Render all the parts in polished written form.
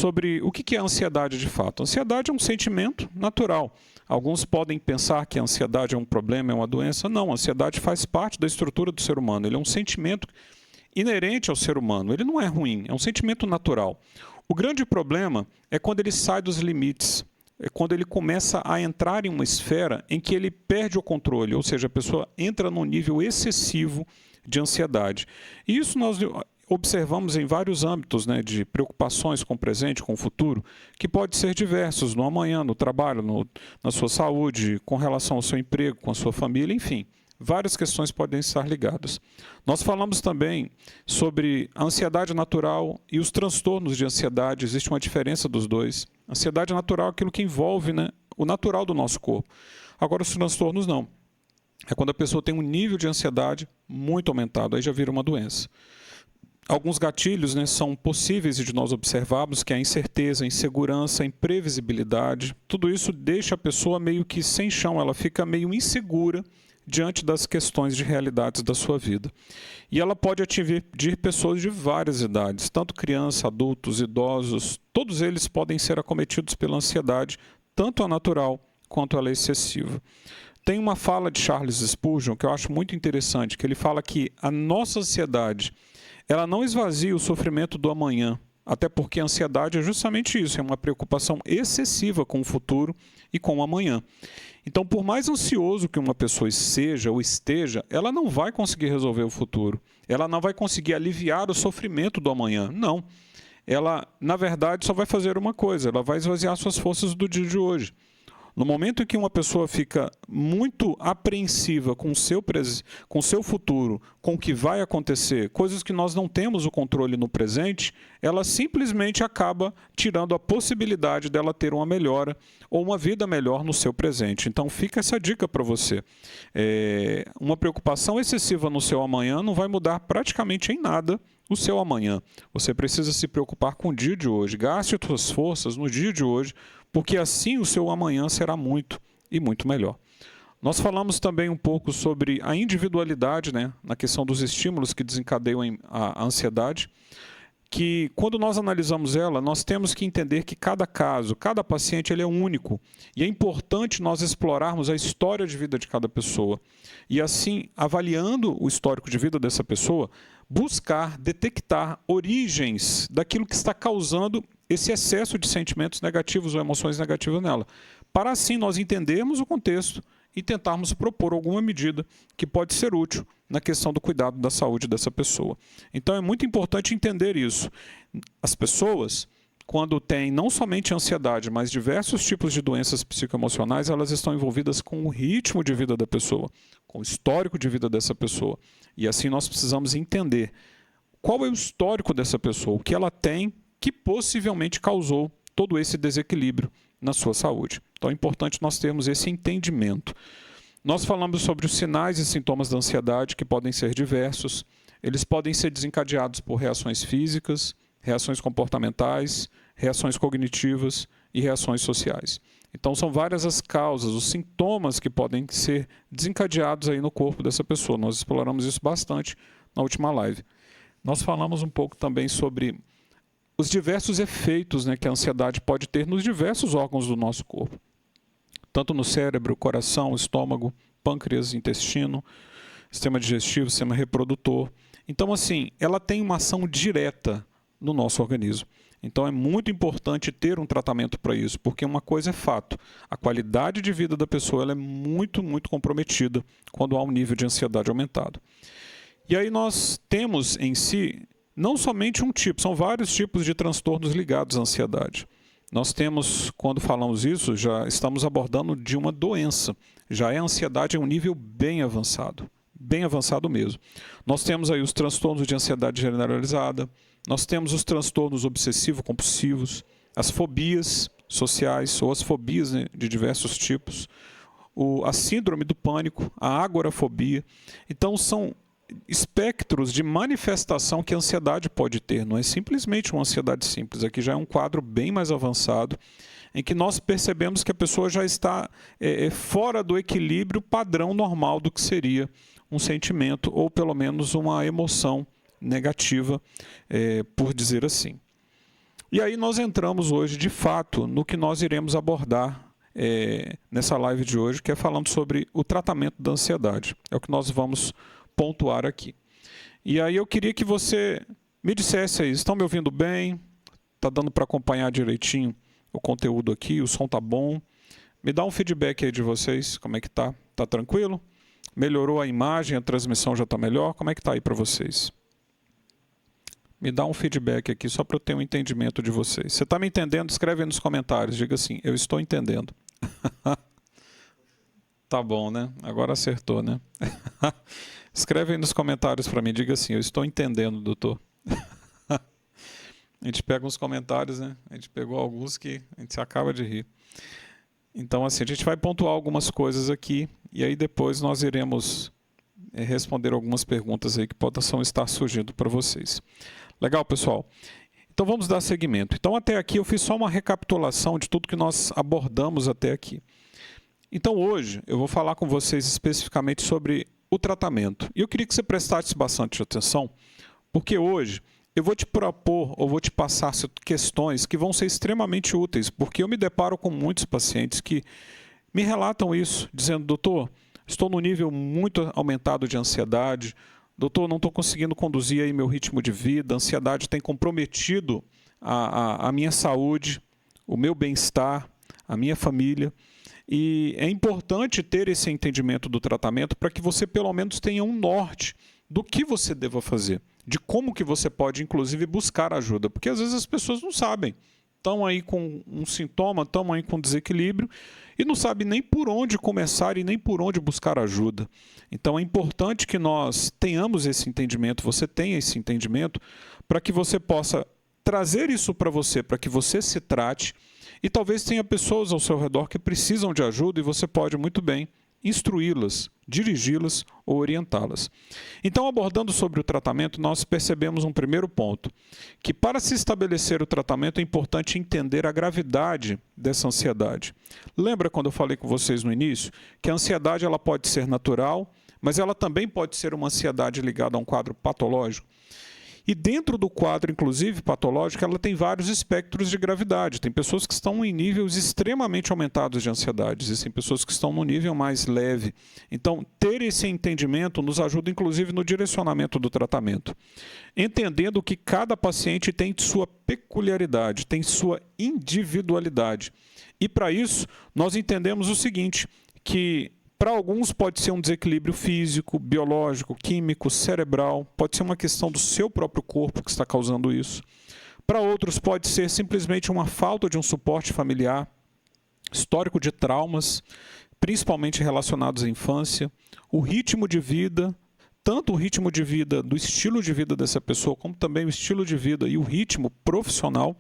sobre o que é a ansiedade de fato. A ansiedade é um sentimento natural. Alguns podem pensar que a ansiedade é um problema, é uma doença. Não, a ansiedade faz parte da estrutura do ser humano. Ele é um sentimento inerente ao ser humano. Ele não é ruim, é um sentimento natural. O grande problema é quando ele sai dos limites, é quando ele começa a entrar em uma esfera em que ele perde o controle, ou seja, a pessoa entra num nível excessivo de ansiedade. E isso nós observamos em vários âmbitos, né, de preocupações com o presente, com o futuro, que pode ser diversos, no amanhã, no trabalho, na sua saúde, com relação ao seu emprego, com a sua família, enfim. Várias questões podem estar ligadas. Nós falamos também sobre a ansiedade natural e os transtornos de ansiedade. Existe uma diferença dos dois. A ansiedade natural é aquilo que envolve, né, o natural do nosso corpo. Agora, os transtornos não. É quando a pessoa tem um nível de ansiedade muito aumentado, aí já vira uma doença. Alguns gatilhos, né, são possíveis de nós observarmos, que é a incerteza, a insegurança, a imprevisibilidade. Tudo isso deixa a pessoa meio que sem chão, ela fica meio insegura diante das questões de realidades da sua vida. E ela pode atingir pessoas de várias idades, tanto crianças, adultos, idosos, todos eles podem ser acometidos pela ansiedade, tanto a natural quanto ela excessiva. Tem uma fala de Charles Spurgeon que eu acho muito interessante, que ele fala que a nossa ansiedade, ela não esvazia o sofrimento do amanhã, até porque a ansiedade é justamente isso, é uma preocupação excessiva com o futuro e com o amanhã. Então, por mais ansioso que uma pessoa seja ou esteja, ela não vai conseguir resolver o futuro. Ela não vai conseguir aliviar o sofrimento do amanhã. Não. Ela, na verdade, só vai fazer uma coisa, ela vai esvaziar suas forças do dia de hoje. No momento em que uma pessoa fica muito apreensiva com o seu futuro, com o que vai acontecer, coisas que nós não temos o controle no presente, ela simplesmente acaba tirando a possibilidade dela ter uma melhora ou uma vida melhor no seu presente. Então fica essa dica para você. Uma preocupação excessiva no seu amanhã não vai mudar praticamente em nada o seu amanhã. Você precisa se preocupar com o dia de hoje. Gaste as suas forças no dia de hoje, porque assim o seu amanhã será muito e muito melhor. Nós falamos também um pouco sobre a individualidade, né, na questão dos estímulos que desencadeiam a ansiedade, que quando nós analisamos ela, nós temos que entender que cada caso, cada paciente, ele é único. E é importante nós explorarmos a história de vida de cada pessoa. E assim, avaliando o histórico de vida dessa pessoa, buscar, detectar origens daquilo que está causando esse excesso de sentimentos negativos ou emoções negativas nela, para assim nós entendermos o contexto e tentarmos propor alguma medida que pode ser útil na questão do cuidado da saúde dessa pessoa. Então é muito importante entender isso. As pessoas, quando têm não somente ansiedade, mas diversos tipos de doenças psicoemocionais, elas estão envolvidas com o ritmo de vida da pessoa, com o histórico de vida dessa pessoa. E assim nós precisamos entender qual é o histórico dessa pessoa, o que ela tem que possivelmente causou todo esse desequilíbrio na sua saúde. Então é importante nós termos esse entendimento. Nós falamos sobre os sinais e sintomas da ansiedade, que podem ser diversos. Eles podem ser desencadeados por reações físicas, reações comportamentais, reações cognitivas e reações sociais. Então são várias as causas, os sintomas que podem ser desencadeados aí no corpo dessa pessoa. Nós exploramos isso bastante na última live. Nós falamos um pouco também sobre os diversos efeitos, né, que a ansiedade pode ter nos diversos órgãos do nosso corpo. Tanto no cérebro, coração, estômago, pâncreas, intestino, sistema digestivo, sistema reprodutor. Então, assim, ela tem uma ação direta no nosso organismo. Então, é muito importante ter um tratamento para isso, porque uma coisa é fato, a qualidade de vida da pessoa ela é muito, muito comprometida quando há um nível de ansiedade aumentado. E aí nós temos em si não somente um tipo, são vários tipos de transtornos ligados à ansiedade. Nós temos, quando falamos isso, já estamos abordando de uma doença. Já é a ansiedade em um nível bem avançado mesmo. Nós temos aí os transtornos de ansiedade generalizada, nós temos os transtornos obsessivo-compulsivos, as fobias sociais ou as fobias, né, de diversos tipos, a síndrome do pânico, a agorafobia. Então são espectros de manifestação que a ansiedade pode ter, não é simplesmente uma ansiedade simples, aqui já é um quadro bem mais avançado, em que nós percebemos que a pessoa já está fora do equilíbrio padrão normal do que seria um sentimento, ou pelo menos uma emoção negativa, por dizer assim. E aí nós entramos hoje, de fato, no que nós iremos abordar nessa live de hoje, que é falando sobre o tratamento da ansiedade. É o que nós vamos pontuar aqui. E aí eu queria que você me dissesse aí, estão me ouvindo bem? Está dando para acompanhar direitinho o conteúdo aqui? O som está bom? Me dá um feedback aí de vocês, como é que tá? Tá tranquilo? Melhorou a imagem, a transmissão já está melhor? Como é que está aí para vocês? Me dá um feedback aqui, só para eu ter um entendimento de vocês. Você está me entendendo? Escreve aí nos comentários, diga assim, eu estou entendendo. Tá bom, né? Agora acertou, né? Escreve aí nos comentários para mim, diga assim, eu estou entendendo, doutor. A gente pega uns comentários, né? A gente pegou alguns que a gente se acaba de rir. Então, assim, a gente vai pontuar algumas coisas aqui e aí depois nós iremos responder algumas perguntas aí que possam estar surgindo para vocês. Legal, pessoal? Então, vamos dar seguimento. Então, até aqui eu fiz só uma recapitulação de tudo que nós abordamos até aqui. Então, hoje eu vou falar com vocês especificamente sobre o tratamento. E eu queria que você prestasse bastante atenção, porque hoje eu vou te propor ou vou te passar questões que vão ser extremamente úteis, porque eu me deparo com muitos pacientes que me relatam isso, dizendo, doutor, estou num nível muito aumentado de ansiedade, doutor, não estou conseguindo conduzir aí meu ritmo de vida, a ansiedade tem comprometido a minha saúde, o meu bem-estar, a minha família. E é importante ter esse entendimento do tratamento para que você pelo menos tenha um norte do que você deva fazer, de como que você pode, inclusive, buscar ajuda. Porque às vezes as pessoas não sabem, estão aí com um sintoma, estão aí com desequilíbrio e não sabem nem por onde começar e nem por onde buscar ajuda. Então é importante que nós tenhamos esse entendimento, você tenha esse entendimento, para que você possa trazer isso para que você se trate. E talvez tenha pessoas ao seu redor que precisam de ajuda e você pode muito bem instruí-las, dirigi-las ou orientá-las. Então, abordando sobre o tratamento, nós percebemos um primeiro ponto, que para se estabelecer o tratamento é importante entender a gravidade dessa ansiedade. Lembra quando eu falei com vocês no início que a ansiedade ela pode ser natural, mas ela também pode ser uma ansiedade ligada a um quadro patológico? E dentro do quadro, inclusive, patológico, ela tem vários espectros de gravidade. Tem pessoas que estão em níveis extremamente aumentados de ansiedade, existem pessoas que estão no nível mais leve. Então, ter esse entendimento nos ajuda, inclusive, no direcionamento do tratamento. Entendendo que cada paciente tem sua peculiaridade, tem sua individualidade. E, para isso, nós entendemos o seguinte, que para alguns pode ser um desequilíbrio físico, biológico, químico, cerebral, pode ser uma questão do seu próprio corpo que está causando isso. Para outros pode ser simplesmente uma falta de um suporte familiar, histórico de traumas, principalmente relacionados à infância, o ritmo de vida, tanto o ritmo de vida do estilo de vida dessa pessoa, como também o estilo de vida e o ritmo profissional,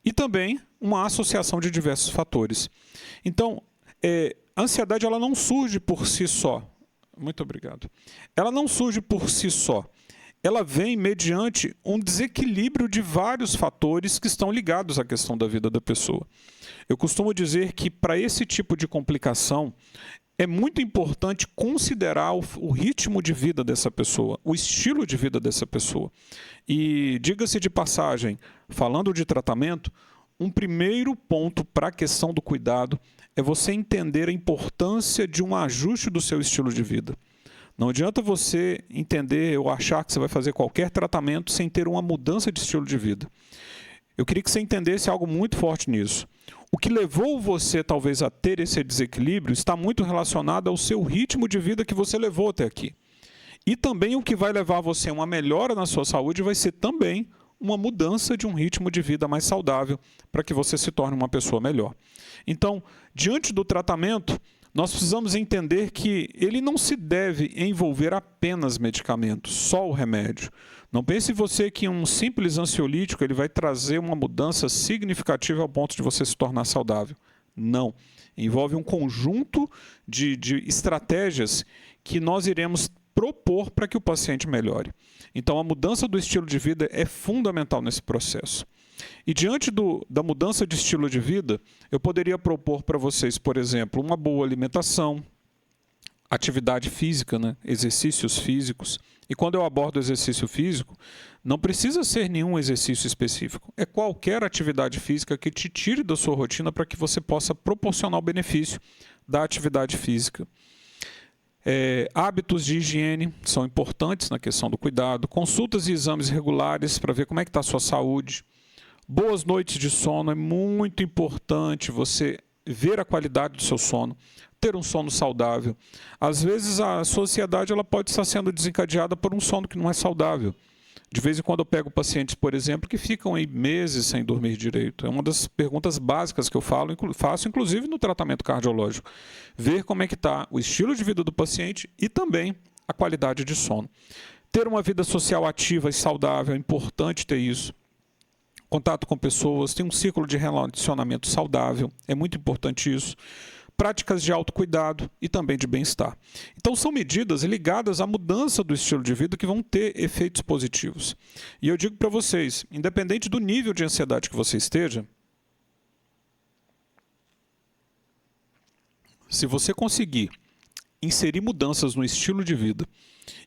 e também uma associação de diversos fatores. Então, a ansiedade ela não surge por si só. Muito obrigado. Ela não surge por si só. Ela vem mediante um desequilíbrio de vários fatores que estão ligados à questão da vida da pessoa. Eu costumo dizer que para esse tipo de complicação é muito importante considerar o ritmo de vida dessa pessoa, o estilo de vida dessa pessoa. E diga-se de passagem, falando de tratamento, um primeiro ponto para a questão do cuidado é você entender a importância de um ajuste do seu estilo de vida. Não adianta você entender ou achar que você vai fazer qualquer tratamento sem ter uma mudança de estilo de vida. Eu queria que você entendesse algo muito forte nisso. O que levou você talvez a ter esse desequilíbrio está muito relacionado ao seu ritmo de vida que você levou até aqui. E também o que vai levar você a uma melhora na sua saúde vai ser também uma mudança de um ritmo de vida mais saudável para que você se torne uma pessoa melhor. Então, diante do tratamento, nós precisamos entender que ele não se deve envolver apenas medicamentos, só o remédio. Não pense você que um simples ansiolítico ele vai trazer uma mudança significativa ao ponto de você se tornar saudável. Não. Envolve um conjunto de estratégias que nós iremos propor para que o paciente melhore. Então, a mudança do estilo de vida é fundamental nesse processo. E diante da mudança de estilo de vida, eu poderia propor para vocês, por exemplo, uma boa alimentação, atividade física, né? Exercícios físicos. E quando eu abordo exercício físico, Não precisa ser nenhum exercício específico. É qualquer atividade física que te tire da sua rotina para que você possa proporcionar o benefício da atividade física. Hábitos de higiene são importantes na questão do cuidado. Consultas e exames regulares para ver como é que está a sua saúde. Boas noites de sono. É muito importante você ver a qualidade do seu sono, ter um sono saudável. Às vezes a sua ansiedade ela pode estar sendo desencadeada por um sono que não é saudável. De vez em quando eu pego pacientes, por exemplo, que ficam aí meses sem dormir direito. É uma das perguntas básicas que eu faço, inclusive no tratamento cardiológico. Ver como é que está o estilo de vida do paciente e também a qualidade de sono. Ter uma vida social ativa e saudável, é importante ter isso. Contato com pessoas, ter um círculo de relacionamento saudável, é muito importante isso. Práticas de autocuidado e também de bem-estar. Então, são medidas ligadas à mudança do estilo de vida que vão ter efeitos positivos. E eu digo para vocês, independente do nível de ansiedade que você esteja, se você conseguir inserir mudanças no estilo de vida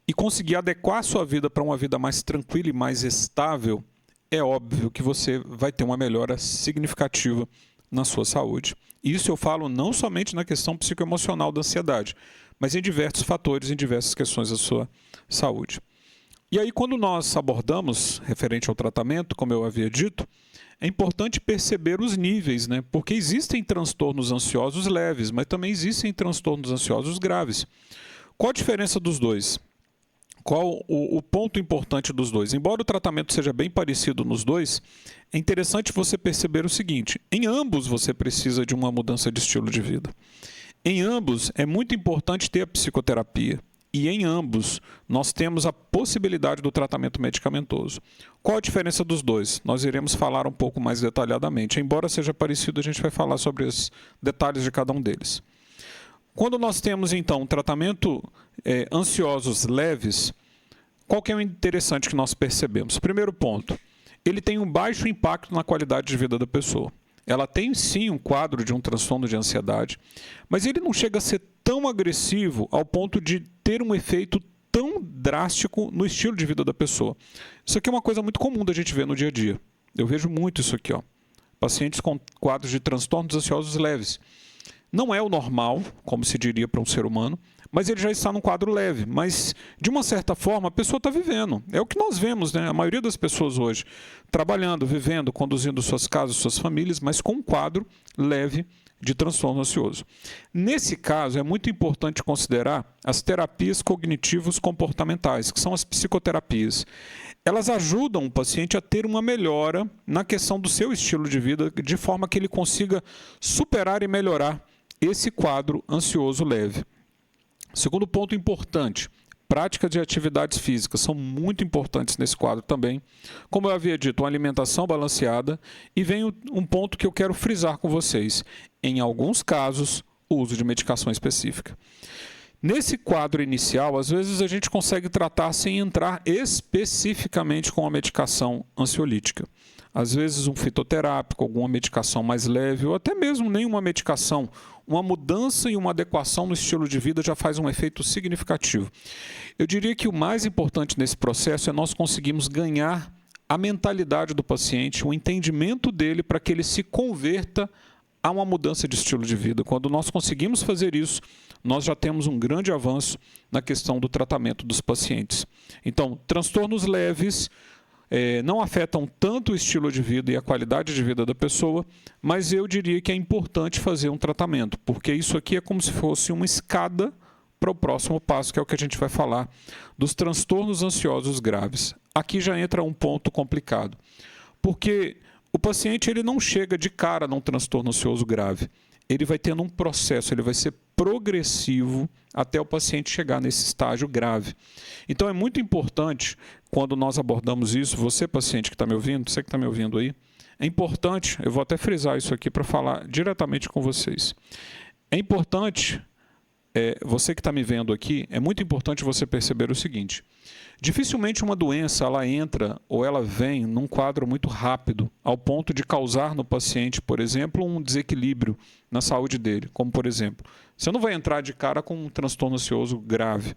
e conseguir adequar a sua vida para uma vida mais tranquila e mais estável, é óbvio que você vai ter uma melhora significativa na sua saúde. Isso eu falo não somente na questão psicoemocional da ansiedade, mas em diversos fatores, em diversas questões da sua saúde. E aí, quando nós abordamos, referente ao tratamento, como eu havia dito, é importante perceber os níveis, né? Porque existem transtornos ansiosos leves, mas também existem transtornos ansiosos graves. Qual a diferença dos dois? Qual o ponto importante dos dois? Embora o tratamento seja bem parecido nos dois, é interessante você perceber o seguinte: em ambos você precisa de uma mudança de estilo de vida. Em ambos é muito importante ter a psicoterapia. E em ambos nós temos a possibilidade do tratamento medicamentoso. Qual a diferença dos dois? Nós iremos falar um pouco mais detalhadamente. Embora seja parecido, a gente vai falar sobre os detalhes de cada um deles. Quando nós temos, então, um tratamento ansiosos leves, qual que é o interessante que nós percebemos? Primeiro ponto, ele tem um baixo impacto na qualidade de vida da pessoa. Ela tem, sim, um quadro de um transtorno de ansiedade, mas ele não chega a ser tão agressivo ao ponto de ter um efeito tão drástico no estilo de vida da pessoa. Isso aqui é uma coisa muito comum da gente ver no dia a dia. Eu vejo muito isso aqui, ó. Pacientes com quadros de transtornos ansiosos leves. Não é o normal, como se diria para um ser humano, mas ele já está num quadro leve. Mas, de uma certa forma, a pessoa está vivendo. É o que nós vemos, né? A maioria das pessoas hoje, trabalhando, vivendo, conduzindo suas casas, suas famílias, mas com um quadro leve de transtorno ansioso. Nesse caso, é muito importante considerar as terapias cognitivos comportamentais, que são as psicoterapias. Elas ajudam o paciente a ter uma melhora na questão do seu estilo de vida, de forma que ele consiga superar e melhorar esse quadro ansioso leve. Segundo ponto importante, práticas de atividades físicas são muito importantes nesse quadro também. Como eu havia dito, uma alimentação balanceada. E vem um ponto que eu quero frisar com vocês. Em alguns casos, o uso de medicação específica. Nesse quadro inicial, às vezes a gente consegue tratar sem entrar especificamente com a medicação ansiolítica. Às vezes um fitoterápico, alguma medicação mais leve, ou até mesmo nenhuma medicação. Uma mudança e uma adequação no estilo de vida já faz um efeito significativo. Eu diria que o mais importante nesse processo é nós conseguirmos ganhar a mentalidade do paciente, o entendimento dele para que ele se converta a uma mudança de estilo de vida. Quando nós conseguimos fazer isso, nós já temos um grande avanço na questão do tratamento dos pacientes. Então, transtornos leves não afetam tanto o estilo de vida e a qualidade de vida da pessoa, mas eu diria que é importante fazer um tratamento, porque isso aqui é como se fosse uma escada para o próximo passo, que é o que a gente vai falar dos transtornos ansiosos graves. Aqui já entra um ponto complicado, porque o paciente ele não chega de cara num transtorno ansioso grave. Ele vai tendo um processo, ele vai ser progressivo até o paciente chegar nesse estágio grave. Então é muito importante, quando nós abordamos isso, você paciente que está me ouvindo, você que está me ouvindo aí, é importante, eu vou até frisar isso aqui para falar diretamente com vocês. É importante, você que está me vendo aqui, é muito importante você perceber o seguinte: dificilmente uma doença ela entra ou ela vem num quadro muito rápido, ao ponto de causar no paciente, por exemplo, um desequilíbrio na saúde dele. Como, por exemplo, você não vai entrar de cara com um transtorno ansioso grave.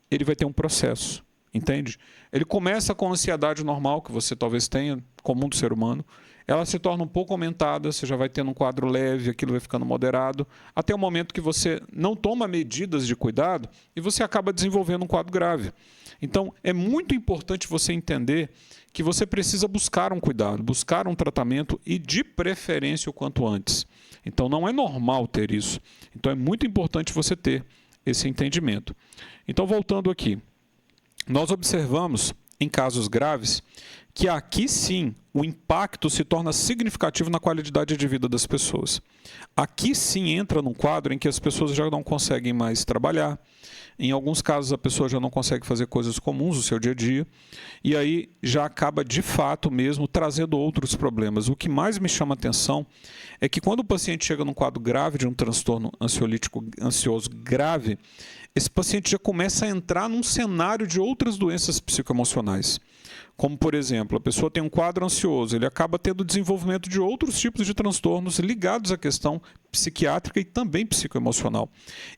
Ele vai ter um processo. entende? Ele começa com a ansiedade normal, que você talvez tenha, comum do ser humano, ela se torna um pouco aumentada, você já vai tendo um quadro leve, aquilo vai ficando moderado, até o momento que você não toma medidas de cuidado e você acaba desenvolvendo um quadro grave. Então, é muito importante você entender que você precisa buscar um cuidado, buscar um tratamento e, de preferência, o quanto antes. Então, não é normal ter isso. Então, é muito importante você ter esse entendimento. Então, voltando aqui, nós observamos, em casos graves, que aqui sim o impacto se torna significativo na qualidade de vida das pessoas. Aqui sim entra num quadro em que as pessoas já não conseguem mais trabalhar, em alguns casos a pessoa já não consegue fazer coisas comuns do seu dia a dia, e aí já acaba de fato mesmo trazendo outros problemas. O que mais me chama a atenção é que quando o paciente chega num quadro grave de um transtorno ansiolítico ansioso grave, esse paciente já começa a entrar num cenário de outras doenças psicoemocionais. Como, por exemplo, a pessoa tem um quadro ansioso, ele acaba tendo desenvolvimento de outros tipos de transtornos ligados à questão psiquiátrica e também psicoemocional.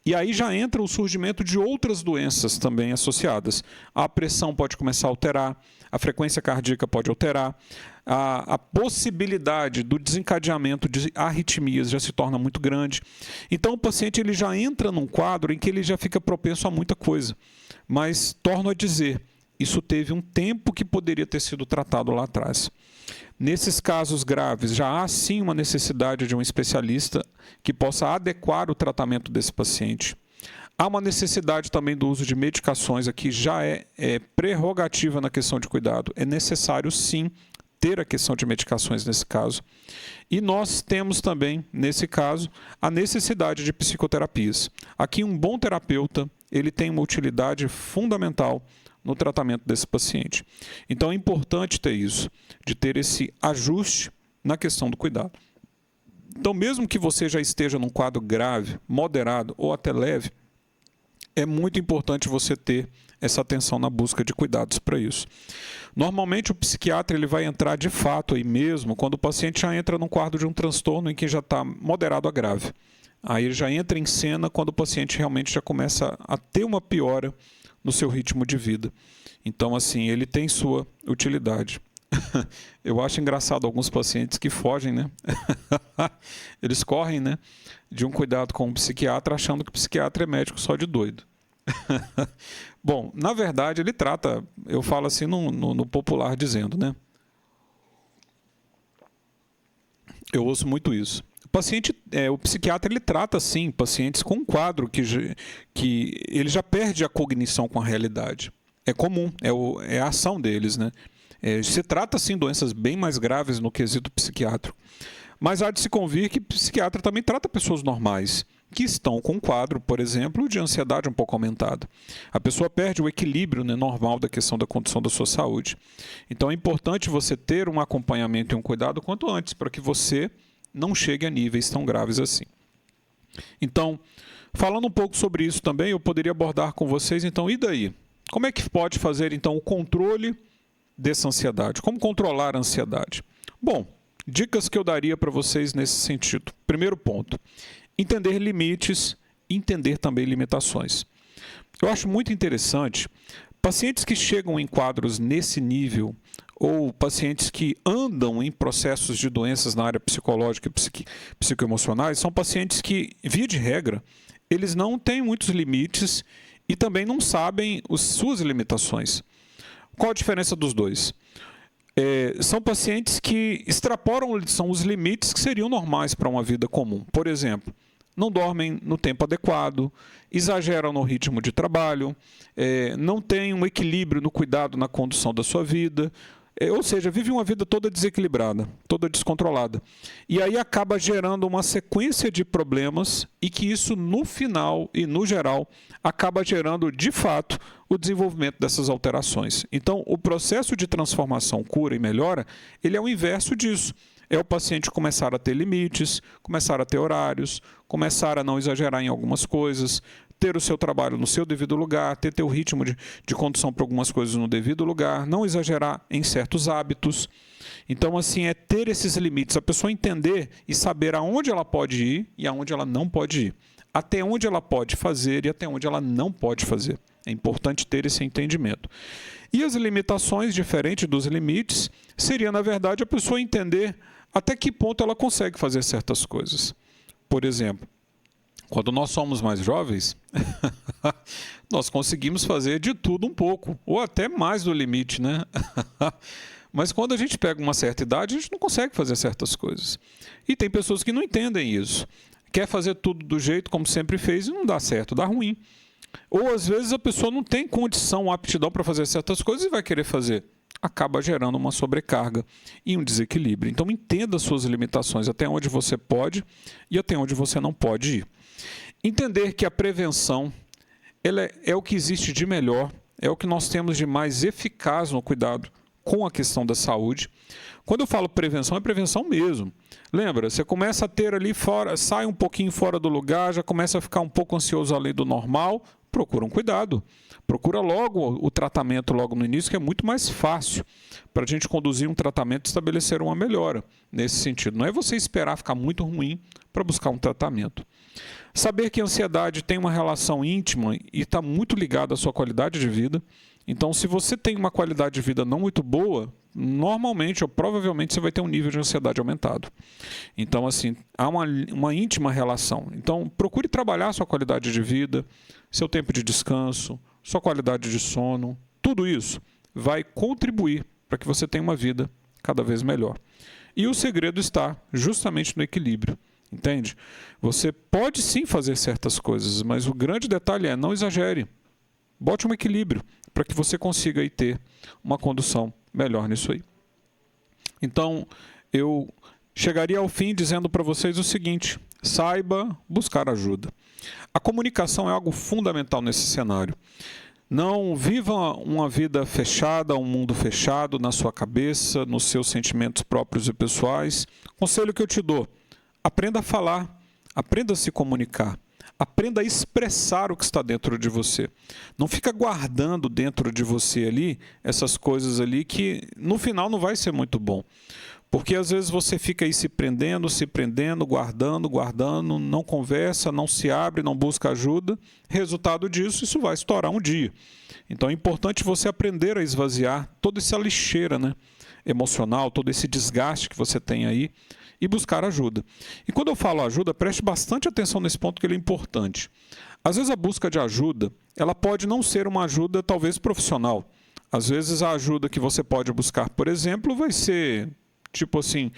E aí já entra o surgimento de outras doenças também associadas. A pressão pode começar a alterar, a frequência cardíaca pode alterar, a possibilidade do desencadeamento de arritmias já se torna muito grande. Então o paciente ele já entra num quadro em que ele já fica propenso a muita coisa. Mas, torno a dizer, isso teve um tempo que poderia ter sido tratado lá atrás. Nesses casos graves, já há sim uma necessidade de um especialista que possa adequar o tratamento desse paciente. Há uma necessidade também do uso de medicações, aqui já é prerrogativa na questão de cuidado. É necessário sim ter a questão de medicações nesse caso. E nós temos também, nesse caso, a necessidade de psicoterapias. Aqui um bom terapeuta, ele tem uma utilidade fundamental no tratamento desse paciente. Então é importante ter isso, de ter esse ajuste na questão do cuidado. Então, mesmo que você já esteja num quadro grave, moderado ou até leve, é muito importante você ter essa atenção na busca de cuidados para isso. Normalmente o psiquiatra ele vai entrar de fato aí mesmo quando o paciente já entra num quadro de um transtorno em que já está moderado a grave. Aí ele já entra em cena quando o paciente realmente já começa a ter uma piora no seu ritmo de vida. Então, assim, ele tem sua utilidade. Eu acho engraçado alguns pacientes que fogem, né? Eles correm, né, de um cuidado com um psiquiatra achando que o psiquiatra é médico só de doido. Bom, na verdade ele trata, eu falo assim no popular dizendo, né? Eu ouço muito isso. O psiquiatra ele trata sim pacientes com um quadro que ele já perde a cognição com a realidade. É comum, é a ação deles, né? Se trata sim doenças bem mais graves no quesito psiquiátrico. Mas há de se convir que o psiquiatra também trata pessoas normais que estão com um quadro, por exemplo, de ansiedade um pouco aumentada. A pessoa perde o equilíbrio, né, normal da questão da condição da sua saúde. Então é importante você ter um acompanhamento e um cuidado quanto antes, para que você não chegue a níveis tão graves assim. Então, falando um pouco sobre isso também, eu poderia abordar com vocês, então, e daí? Como é que pode fazer, então, o controle dessa ansiedade? Como controlar a ansiedade? Bom, dicas que eu daria para vocês nesse sentido. Primeiro ponto, entender limites, entender também limitações. Eu acho muito interessante, pacientes que chegam em quadros nesse nível, ou pacientes que andam em processos de doenças na área psicológica e psicoemocionais, são pacientes que, via de regra, eles não têm muitos limites e também não sabem suas limitações. Qual a diferença dos dois? São pacientes que extrapolam são os limites que seriam normais para uma vida comum. Por exemplo, não dormem no tempo adequado, exageram no ritmo de trabalho, não têm um equilíbrio no cuidado na condução da sua vida, ou seja, vive uma vida toda desequilibrada, toda descontrolada. E aí acaba gerando uma sequência de problemas e que isso, no final e no geral, acaba gerando, de fato, o desenvolvimento dessas alterações. Então, o processo de transformação, cura e melhora, ele é o inverso disso. É o paciente começar a ter limites, começar a ter horários, começar a não exagerar em algumas coisas, ter o seu trabalho no seu devido lugar, ter teu ritmo de condução para algumas coisas no devido lugar, não exagerar em certos hábitos. Então, assim, é ter esses limites, a pessoa entender e saber aonde ela pode ir e aonde ela não pode ir. Até onde ela pode fazer e até onde ela não pode fazer. É importante ter esse entendimento. E as limitações, diferente dos limites, seria, na verdade, a pessoa entender até que ponto ela consegue fazer certas coisas. Por exemplo, quando nós somos mais jovens, nós conseguimos fazer de tudo um pouco, ou até mais do limite, né? Mas quando a gente pega uma certa idade, a gente não consegue fazer certas coisas. E tem pessoas que não entendem isso. Quer fazer tudo do jeito como sempre fez e não dá certo, dá ruim. Ou às vezes a pessoa não tem condição, aptidão para fazer certas coisas e vai querer fazer. Acaba gerando uma sobrecarga e um desequilíbrio. Então entenda as suas limitações, até onde você pode e até onde você não pode ir. Entender que a prevenção ela é o que existe de melhor, é o que nós temos de mais eficaz no cuidado com a questão da saúde. Quando eu falo prevenção, é prevenção mesmo. Lembra, você começa a ter ali fora, sai um pouquinho fora do lugar, já começa a ficar um pouco ansioso além do normal, procura um cuidado. Procura logo o tratamento logo no início, que é muito mais fácil para a gente conduzir um tratamento e estabelecer uma melhora nesse sentido. Não é você esperar ficar muito ruim para buscar um tratamento. Saber que a ansiedade tem uma relação íntima e está muito ligada à sua qualidade de vida. Então, se você tem uma qualidade de vida não muito boa, normalmente ou provavelmente você vai ter um nível de ansiedade aumentado. Então, assim, há uma íntima relação. Então, procure trabalhar a sua qualidade de vida, seu tempo de descanso, sua qualidade de sono. Tudo isso vai contribuir para que você tenha uma vida cada vez melhor. E o segredo está justamente no equilíbrio. Entende? Você pode sim fazer certas coisas, mas o grande detalhe é não exagere. Bote um equilíbrio para que você consiga aí ter uma condução melhor nisso aí. Então, eu chegaria ao fim dizendo para vocês o seguinte: saiba buscar ajuda. A comunicação é algo fundamental nesse cenário. Não viva uma vida fechada, um mundo fechado na sua cabeça, nos seus sentimentos próprios e pessoais. Conselho que eu te dou: aprenda a falar, aprenda a se comunicar, aprenda a expressar o que está dentro de você. Não fica guardando dentro de você ali essas coisas ali que no final não vai ser muito bom. Porque às vezes você fica aí se prendendo, guardando, não conversa, não se abre, não busca ajuda. Resultado disso, isso vai estourar um dia. Então é importante você aprender a esvaziar toda essa lixeira, né, emocional, todo esse desgaste que você tem aí, e buscar ajuda. E quando eu falo ajuda, preste bastante atenção nesse ponto, que ele é importante. Às vezes a busca de ajuda, ela pode não ser uma ajuda talvez profissional. Às vezes a ajuda que você pode buscar, por exemplo, vai ser tipo assim,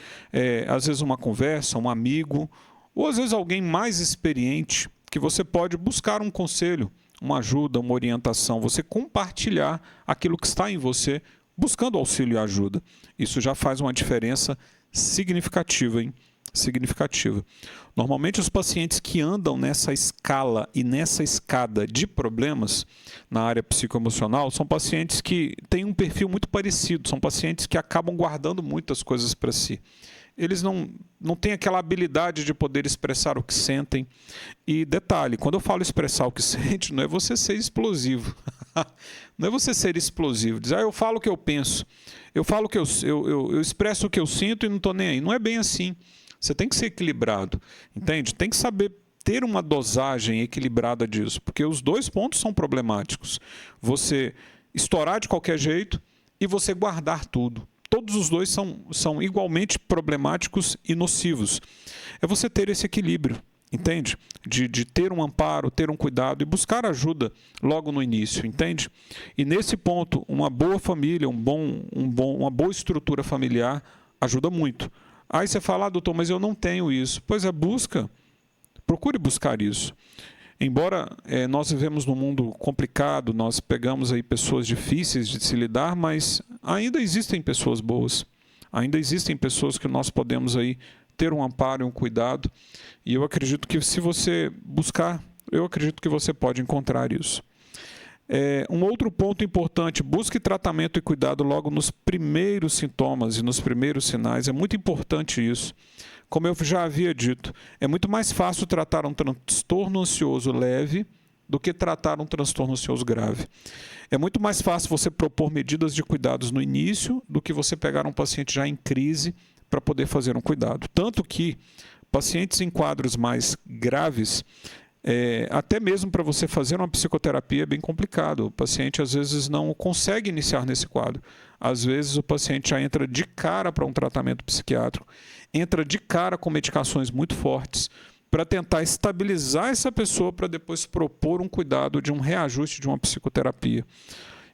às vezes uma conversa, um amigo, ou às vezes alguém mais experiente, que você pode buscar um conselho, uma ajuda, uma orientação, você compartilhar aquilo que está em você, buscando auxílio e ajuda. Isso já faz uma diferença significativa, hein? Significativa. Normalmente os pacientes que andam nessa escala e nessa escada de problemas na área psicoemocional são pacientes que têm um perfil muito parecido, são pacientes que acabam guardando muitas coisas para si. Eles não têm aquela habilidade de poder expressar o que sentem. E detalhe, quando eu falo expressar o que sente, não é você ser explosivo. Não é você ser explosivo, dizer, eu falo o que eu penso, eu falo que eu expresso o que eu sinto e não estou nem aí. Não é bem assim. Você tem que ser equilibrado, entende? Tem que saber ter uma dosagem equilibrada disso, porque os dois pontos são problemáticos. Você estourar de qualquer jeito e você guardar tudo. Todos os dois são igualmente problemáticos e nocivos. É você ter esse equilíbrio, entende? De ter um amparo, ter um cuidado e buscar ajuda logo no início, entende? E nesse ponto, uma boa família, uma boa estrutura familiar ajuda muito. Aí você fala, doutor, mas eu não tenho isso. Pois é, procure buscar isso. Embora nós vivemos num mundo complicado, nós pegamos aí pessoas difíceis de se lidar, mas ainda existem pessoas boas. Ainda existem pessoas que nós podemos aí ter um amparo e um cuidado. E eu acredito que se você buscar, eu acredito que você pode encontrar isso. Um outro ponto importante, busque tratamento e cuidado logo nos primeiros sintomas e nos primeiros sinais. É muito importante isso. Como eu já havia dito, é muito mais fácil tratar um transtorno ansioso leve do que tratar um transtorno ansioso grave. É muito mais fácil você propor medidas de cuidados no início do que você pegar um paciente já em crise para poder fazer um cuidado. Tanto que pacientes em quadros mais graves, Até mesmo para você fazer uma psicoterapia é bem complicado. O paciente às vezes não consegue iniciar nesse quadro. Às vezes o paciente já entra de cara para um tratamento psiquiátrico, entra de cara com medicações muito fortes para tentar estabilizar essa pessoa para depois propor um cuidado de um reajuste de uma psicoterapia.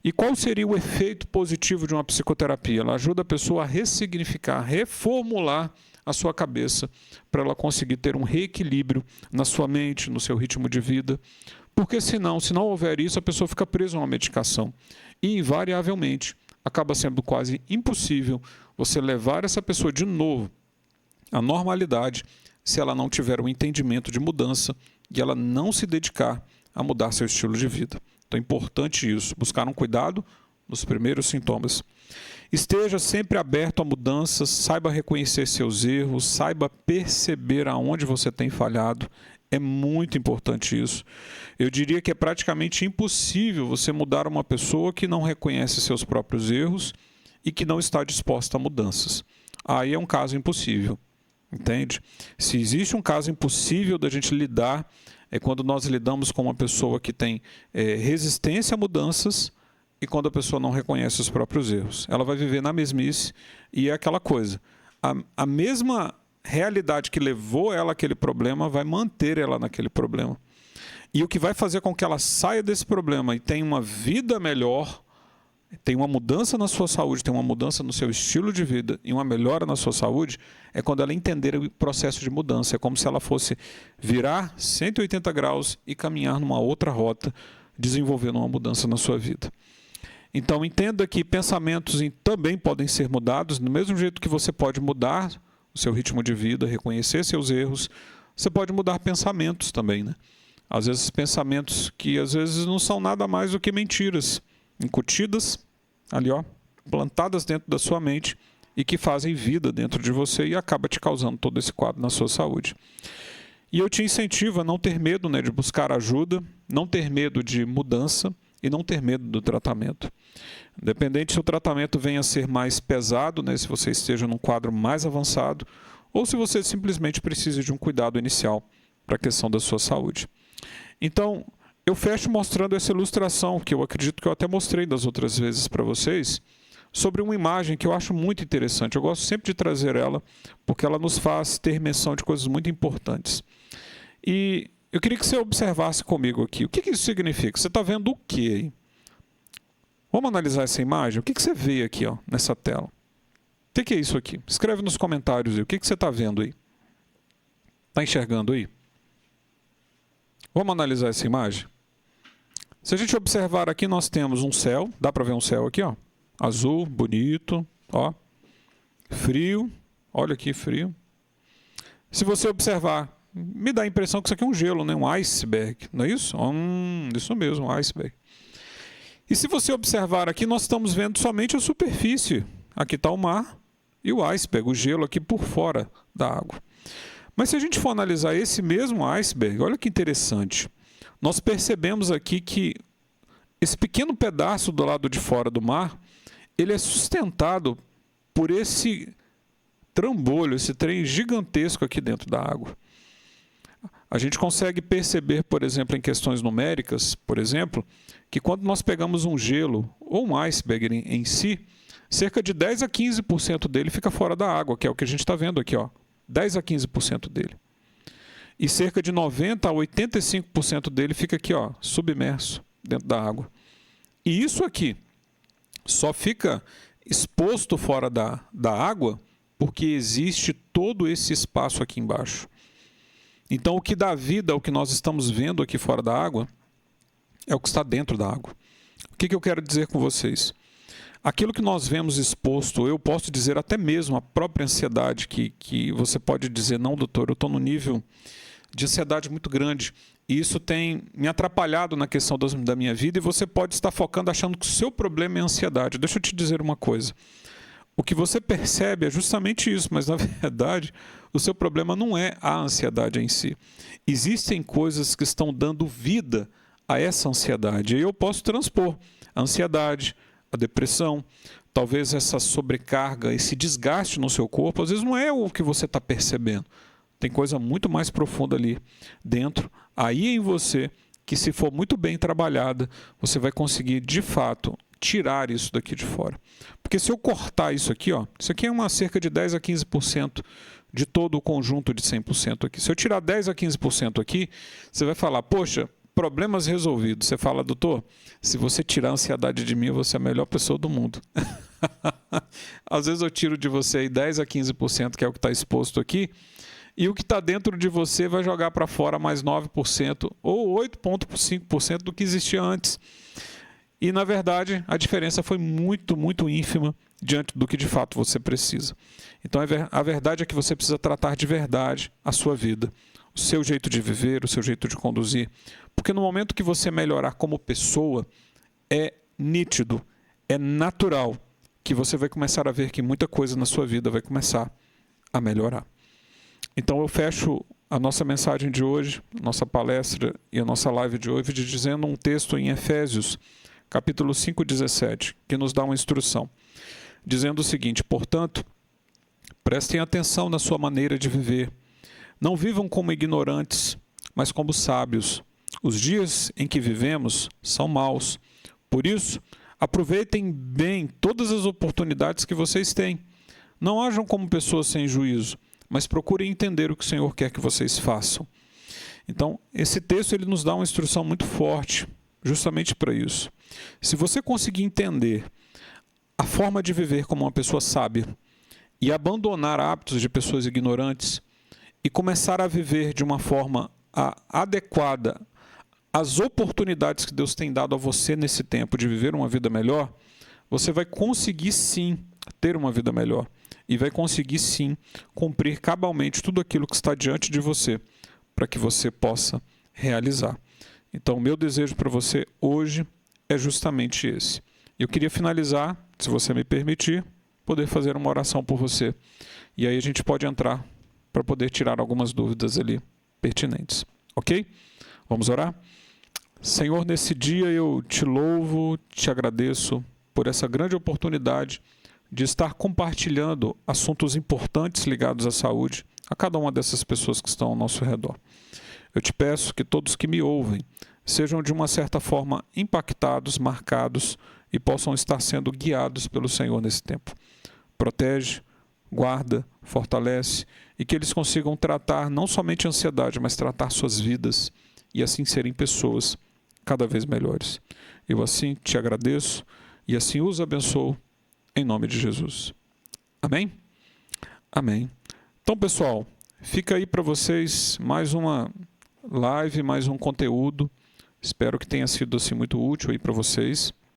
E qual seria o efeito positivo de uma psicoterapia? Ela ajuda a pessoa a ressignificar, reformular a sua cabeça para ela conseguir ter um reequilíbrio na sua mente, no seu ritmo de vida. Porque se não houver isso, a pessoa fica presa a uma medicação. E, invariavelmente, acaba sendo quase impossível você levar essa pessoa de novo à normalidade se ela não tiver um entendimento de mudança e ela não se dedicar a mudar seu estilo de vida. Então é importante isso, buscar um cuidado nos primeiros sintomas. Esteja sempre aberto a mudanças, saiba reconhecer seus erros, saiba perceber aonde você tem falhado. É muito importante isso. Eu diria que é praticamente impossível você mudar uma pessoa que não reconhece seus próprios erros e que não está disposta a mudanças. Aí é um caso impossível, entende? Se existe um caso impossível da gente lidar, é quando nós lidamos com uma pessoa que tem resistência a mudanças e quando a pessoa não reconhece os próprios erros. Ela vai viver na mesmice e é aquela coisa. A mesma realidade que levou ela àquele problema vai manter ela naquele problema. E o que vai fazer com que ela saia desse problema e tenha uma vida melhor, tem uma mudança na sua saúde, tem uma mudança no seu estilo de vida e uma melhora na sua saúde, é quando ela entender o processo de mudança. É como se ela fosse virar 180 graus e caminhar numa outra rota, desenvolvendo uma mudança na sua vida. Então, entenda que pensamentos também podem ser mudados, do mesmo jeito que você pode mudar o seu ritmo de vida, reconhecer seus erros, você pode mudar pensamentos também, né? Às vezes pensamentos que às vezes não são nada mais do que mentiras, incutidas ali, ó, plantadas dentro da sua mente e que fazem vida dentro de você e acaba te causando todo esse quadro na sua saúde. E eu te incentivo a não ter medo, né, de buscar ajuda, não ter medo de mudança e não ter medo do tratamento. Independente se o tratamento venha a ser mais pesado, né, se você esteja num quadro mais avançado, ou se você simplesmente precisa de um cuidado inicial para a questão da sua saúde. Então, eu fecho mostrando essa ilustração, que eu acredito que eu até mostrei das outras vezes para vocês, sobre uma imagem que eu acho muito interessante. Eu gosto sempre de trazer ela, porque ela nos faz ter menção de coisas muito importantes. E eu queria que você observasse comigo aqui. O que isso significa? Você está vendo o que aí? Vamos analisar essa imagem? O que você vê aqui, ó, nessa tela? O que é isso aqui? Escreve nos comentários aí. O que você está vendo aí? Está enxergando aí? Vamos analisar essa imagem? Se a gente observar aqui, nós temos um céu. Dá para ver um céu aqui, ó? Azul, bonito, ó. Frio. Olha aqui, frio. Se você observar, me dá a impressão que isso aqui é um gelo, né? Um iceberg, não é isso? Isso mesmo, um iceberg. E se você observar aqui, nós estamos vendo somente a superfície. Aqui está o mar e o iceberg, o gelo aqui por fora da água. Mas se a gente for analisar esse mesmo iceberg, olha que interessante. Nós percebemos aqui que esse pequeno pedaço do lado de fora do mar, ele é sustentado por esse trambolho, esse trem gigantesco aqui dentro da água. A gente consegue perceber, por exemplo, em questões numéricas, por exemplo, que quando nós pegamos um gelo ou um iceberg em si, cerca de 10 a 15% dele fica fora da água, que é o que a gente está vendo aqui, ó, 10 a 15% dele. E cerca de 90 a 85% dele fica aqui, ó, submerso dentro da água. E isso aqui só fica exposto fora da água porque existe todo esse espaço aqui embaixo. Então, o que dá vida ao que nós estamos vendo aqui fora da água é o que está dentro da água. O que eu quero dizer com vocês? Aquilo que nós vemos exposto, eu posso dizer até mesmo a própria ansiedade, que você pode dizer, não, doutor, eu estou no nível de ansiedade muito grande. E isso tem me atrapalhado na questão da minha vida e você pode estar focando achando que o seu problema é ansiedade. Deixa eu te dizer uma coisa. O que você percebe é justamente isso, mas na verdade o seu problema não é a ansiedade em si. Existem coisas que estão dando vida a essa ansiedade. E eu posso transpor a ansiedade, a depressão, talvez essa sobrecarga, esse desgaste no seu corpo, às vezes não é o que você está percebendo. Tem coisa muito mais profunda ali dentro, aí em você, que se for muito bem trabalhada, você vai conseguir, de fato, tirar isso daqui de fora. Porque se eu cortar isso aqui, ó, isso aqui é uma cerca de 10 a 15% de todo o conjunto de 100% aqui. Se eu tirar 10 a 15% aqui, você vai falar, poxa, problemas resolvidos. Você fala, doutor, se você tirar a ansiedade de mim, você é a melhor pessoa do mundo. Às vezes eu tiro de você aí 10 a 15%, que é o que está exposto aqui, e o que está dentro de você vai jogar para fora mais 9% ou 8,5% do que existia antes. E, na verdade, a diferença foi muito, muito ínfima diante do que de fato você precisa. Então, a verdade é que você precisa tratar de verdade a sua vida, o seu jeito de viver, o seu jeito de conduzir. Porque no momento que você melhorar como pessoa, é nítido, é natural que você vai começar a ver que muita coisa na sua vida vai começar a melhorar. Então eu fecho a nossa mensagem de hoje, nossa palestra e a nossa live de hoje, dizendo um texto em Efésios, capítulo 5:17, que nos dá uma instrução, dizendo o seguinte: portanto, prestem atenção na sua maneira de viver. Não vivam como ignorantes, mas como sábios. Os dias em que vivemos são maus. Por isso, aproveitem bem todas as oportunidades que vocês têm. Não ajam como pessoas sem juízo, mas procurem entender o que o Senhor quer que vocês façam. Então, esse texto ele nos dá uma instrução muito forte, justamente para isso. Se você conseguir entender a forma de viver como uma pessoa sábia e abandonar hábitos de pessoas ignorantes e começar a viver de uma forma adequada às oportunidades que Deus tem dado a você nesse tempo de viver uma vida melhor, você vai conseguir sim ter uma vida melhor e vai conseguir sim cumprir cabalmente tudo aquilo que está diante de você para que você possa realizar. Então, o meu desejo para você hoje é justamente esse. Eu queria finalizar, se você me permitir, poder fazer uma oração por você. E aí a gente pode entrar para poder tirar algumas dúvidas ali pertinentes. Ok? Vamos orar? Senhor, nesse dia eu te louvo, te agradeço por essa grande oportunidade de estar compartilhando assuntos importantes ligados à saúde a cada uma dessas pessoas que estão ao nosso redor. Eu te peço que todos que me ouvem sejam de uma certa forma impactados, marcados e possam estar sendo guiados pelo Senhor nesse tempo. Protege, guarda, fortalece e que eles consigam tratar não somente a ansiedade, mas tratar suas vidas e assim serem pessoas cada vez melhores. Eu assim te agradeço e assim os abençoo em nome de Jesus. Amém? Amém. Então, pessoal, fica aí para vocês mais uma live, mais um conteúdo. Espero que tenha sido assim muito útil aí para vocês.